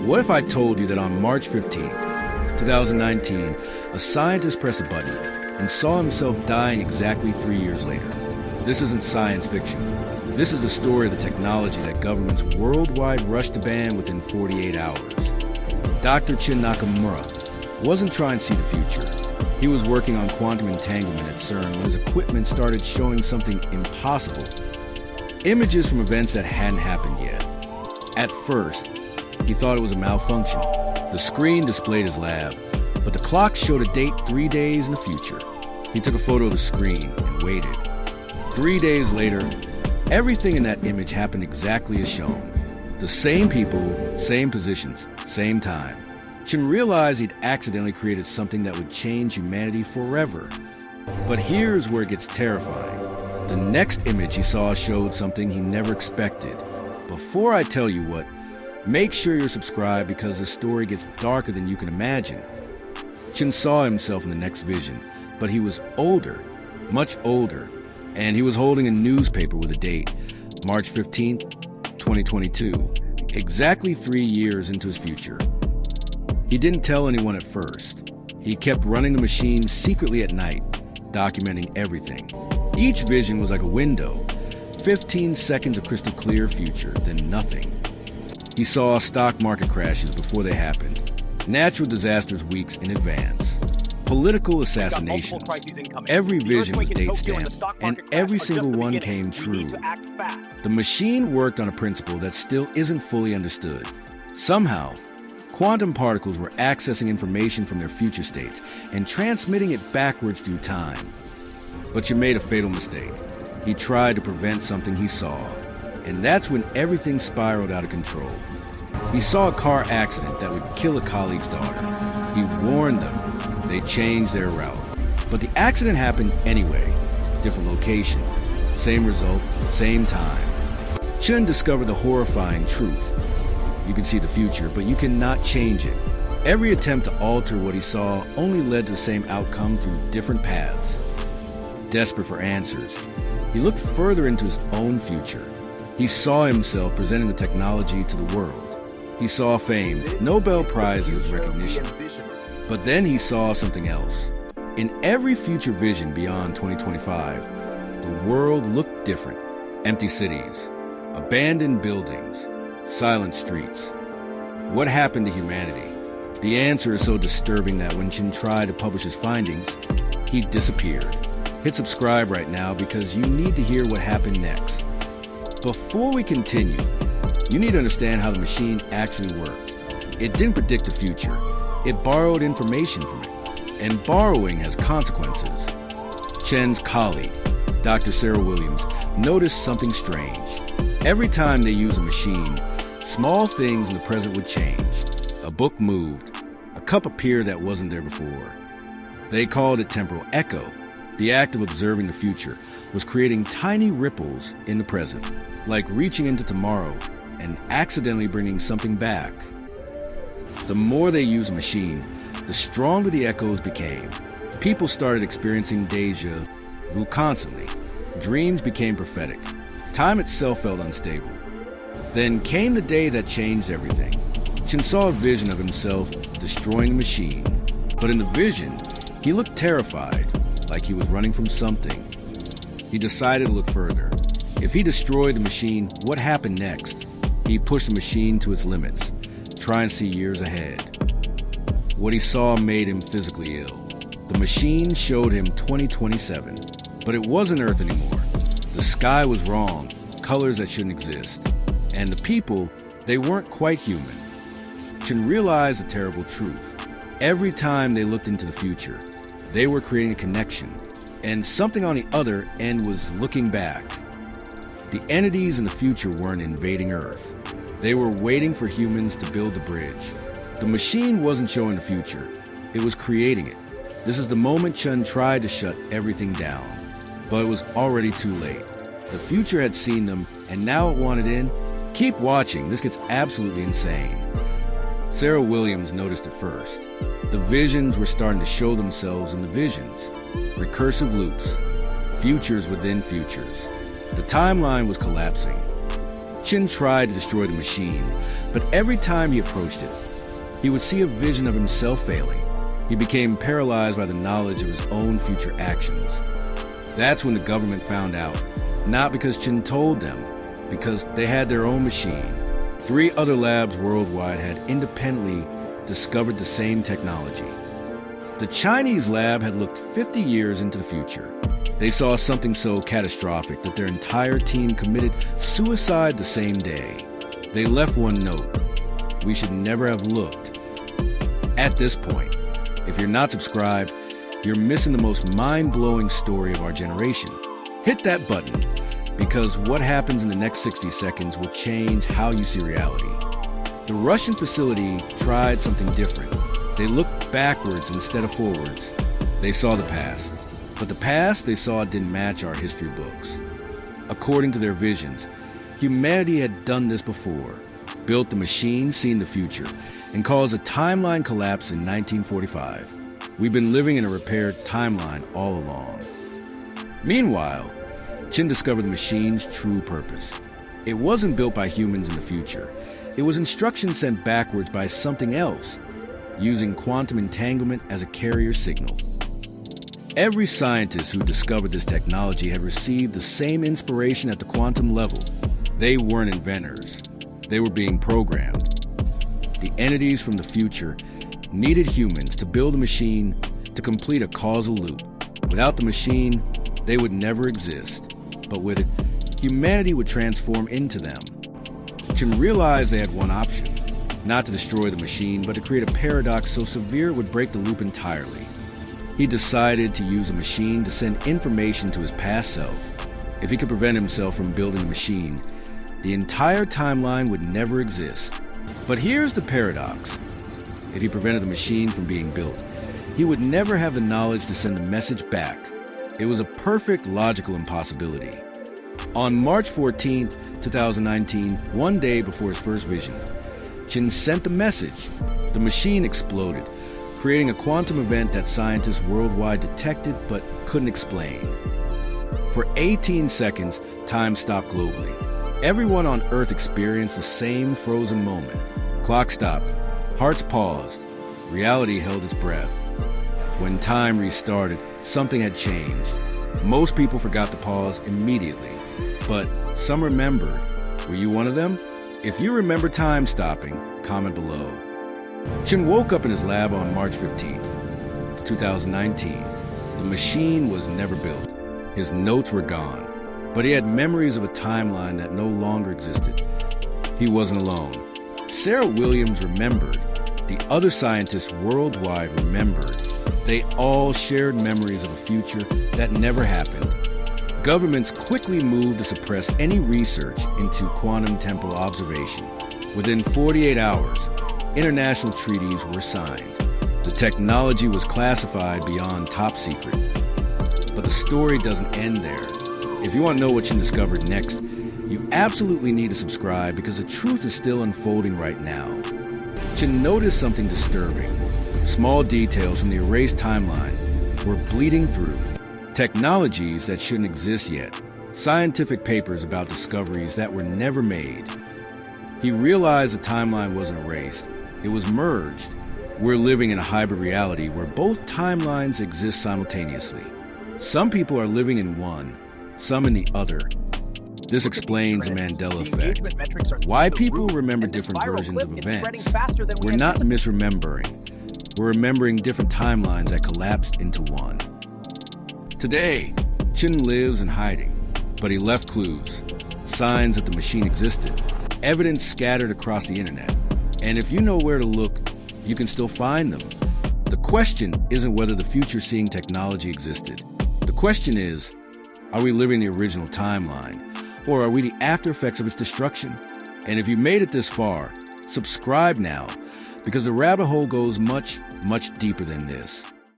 What if I told you that on March 15th, 2019, a scientist pressed a button and saw himself dying exactly 3 years later? This isn't science fiction. This is the story of the technology that governments worldwide rushed to ban within 48 hours. Dr. Chin Nakamura wasn't trying to see the future. He was working on quantum entanglement at CERN when his equipment started showing something impossible. Images from events that hadn't happened yet. At first, he thought it was a malfunction. The screen displayed his lab, but the clock showed a date 3 days in the future. He took a photo of the screen and waited. 3 days later, everything in that image happened exactly as shown. The same people, same positions, same time. Chin realized he'd accidentally created something that would change humanity forever. But here's where it gets terrifying. The next image he saw showed something he never expected. Before I tell you what, make sure you're subscribed because the story gets darker than you can imagine. Chin saw himself in the next vision, but he was older, much older, and he was holding a newspaper with a date, March 15th, 2022, exactly 3 years into his future. He didn't tell anyone at first. He kept running the machine secretly at night, documenting everything. Each vision was like a window, 15 seconds of crystal clear future, then nothing. He saw stock market crashes before they happened, natural disasters weeks in advance, political assassinations. Every vision was date stamped, and every single one came true. The machine worked on a principle that still isn't fully understood. Somehow, quantum particles were accessing information from their future states and transmitting it backwards through time. But you made a fatal mistake. He tried to prevent something he saw, and that's when everything spiraled out of control. He saw a car accident that would kill a colleague's daughter. He warned them. They changed their route. But the accident happened anyway. Different location, same result, same time. Chin discovered the horrifying truth. You can see the future, but you cannot change it. Every attempt to alter what he saw only led to the same outcome through different paths. Desperate for answers, he looked further into his own future. He saw himself presenting the technology to the world. He saw fame, Nobel Prizes, recognition. But then he saw something else. In every future vision beyond 2025, the world looked different. Empty cities, abandoned buildings, silent streets. What happened to humanity? The answer is so disturbing that when Chin tried to publish his findings, he disappeared. Hit subscribe right now because you need to hear what happened next. Before we continue, you need to understand how the machine actually worked. It didn't predict the future. It borrowed information from it. And borrowing has consequences. Chen's colleague, Dr. Sarah Williams, noticed something strange. Every time they used a machine, small things in the present would change. A book moved. A cup appeared that wasn't there before. They called it temporal echo. The act of observing the future was creating tiny ripples in the present, like reaching into tomorrow and accidentally bringing something back. The more they used a machine, the stronger the echoes became. People started experiencing deja vu constantly. Dreams became prophetic. Time itself felt unstable. Then came the day that changed everything. Chin saw a vision of himself destroying the machine. But in the vision, he looked terrified, like he was running from something. He decided to look further. If he destroyed the machine, what happened next? He pushed the machine to its limits, trying to see years ahead. What he saw made him physically ill. The machine showed him 2027, but it wasn't Earth anymore. The sky was wrong, colors that shouldn't exist. And the people, they weren't quite human. Chin realized a terrible truth. Every time they looked into the future, they were creating a connection, and something on the other end was looking back. The entities in the future weren't invading Earth. They were waiting for humans to build the bridge. The machine wasn't showing the future. It was creating it. This is the moment Chin tried to shut everything down. But it was already too late. The future had seen them, and now it wanted in. Keep watching. This gets absolutely insane. Sarah Williams noticed it first. The visions were starting to show themselves in the visions. Recursive loops. Futures within futures. The timeline was collapsing. Qin tried to destroy the machine, but every time he approached it, he would see a vision of himself failing. He became paralyzed by the knowledge of his own future actions. That's when the government found out, not because Qin told them, because they had their own machine. 3 other labs worldwide had independently discovered the same technology. The Chinese lab had looked 50 years into the future. They saw something so catastrophic that their entire team committed suicide the same day. They left one note: we should never have looked. At this point, if you're not subscribed, you're missing the most mind-blowing story of our generation. Hit that button, because what happens in the next 60 seconds will change how you see reality. The Russian facility tried something different. They looked backwards instead of forwards. They saw the past, but the past they saw didn't match our history books. According to their visions, humanity had done this before, built the machine, seen the future, and caused a timeline collapse in 1945. We've been living in a repaired timeline all along. Meanwhile, Qin discovered the machine's true purpose. It wasn't built by humans in the future. It was instructions sent backwards by something else, using quantum entanglement as a carrier signal. Every scientist who discovered this technology had received the same inspiration at the quantum level. They weren't inventors. They were being programmed. The entities from the future needed humans to build a machine to complete a causal loop. Without the machine, they would never exist. But with it, humanity would transform into them. Qin realized they had one option: not to destroy the machine, but to create a paradox so severe it would break the loop entirely. He decided to use a machine to send information to his past self. If he could prevent himself from building the machine, the entire timeline would never exist. But here's the paradox. If he prevented the machine from being built, he would never have the knowledge to send the message back. It was a perfect logical impossibility. On March 14, 2019, one day before his first vision, Qin sent the message. The machine exploded, creating a quantum event that scientists worldwide detected but couldn't explain. For 18 seconds, time stopped globally. Everyone on Earth experienced the same frozen moment. Clock stopped, hearts paused, reality held its breath. When time restarted, something had changed. Most people forgot to pause immediately, but some remembered. Were you one of them? If you remember time stopping, comment below. Qin woke up in his lab on March 15, 2019. The machine was never built. His notes were gone, but he had memories of a timeline that no longer existed. He wasn't alone. Sarah Williams remembered. The other scientists worldwide remembered. They all shared memories of a future that never happened. Governments quickly moved to suppress any research into quantum temporal observation. Within 48 hours, international treaties were signed. The technology was classified beyond top secret. But the story doesn't end there. If you want to know what Qin discovered next, you absolutely need to subscribe, because the truth is still unfolding right now. Qin noticed something disturbing. Small details from the erased timeline were bleeding through. Technologies that shouldn't exist yet. Scientific papers about discoveries that were never made. He realized the timeline wasn't erased. It was merged. We're living in a hybrid reality where both timelines exist simultaneously. Some people are living in one, some in the other. This explains the Mandela effect. Why people remember different versions of events. We're not misremembering. We're remembering different timelines that collapsed into one. Today, Qin lives in hiding, but he left clues, signs that the machine existed, evidence scattered across the internet. And if you know where to look, you can still find them. The question isn't whether the future-seeing technology existed. The question is, are we living the original timeline, or are we the after effects of its destruction? And if you made it this far, subscribe now, because the rabbit hole goes much, much deeper than this.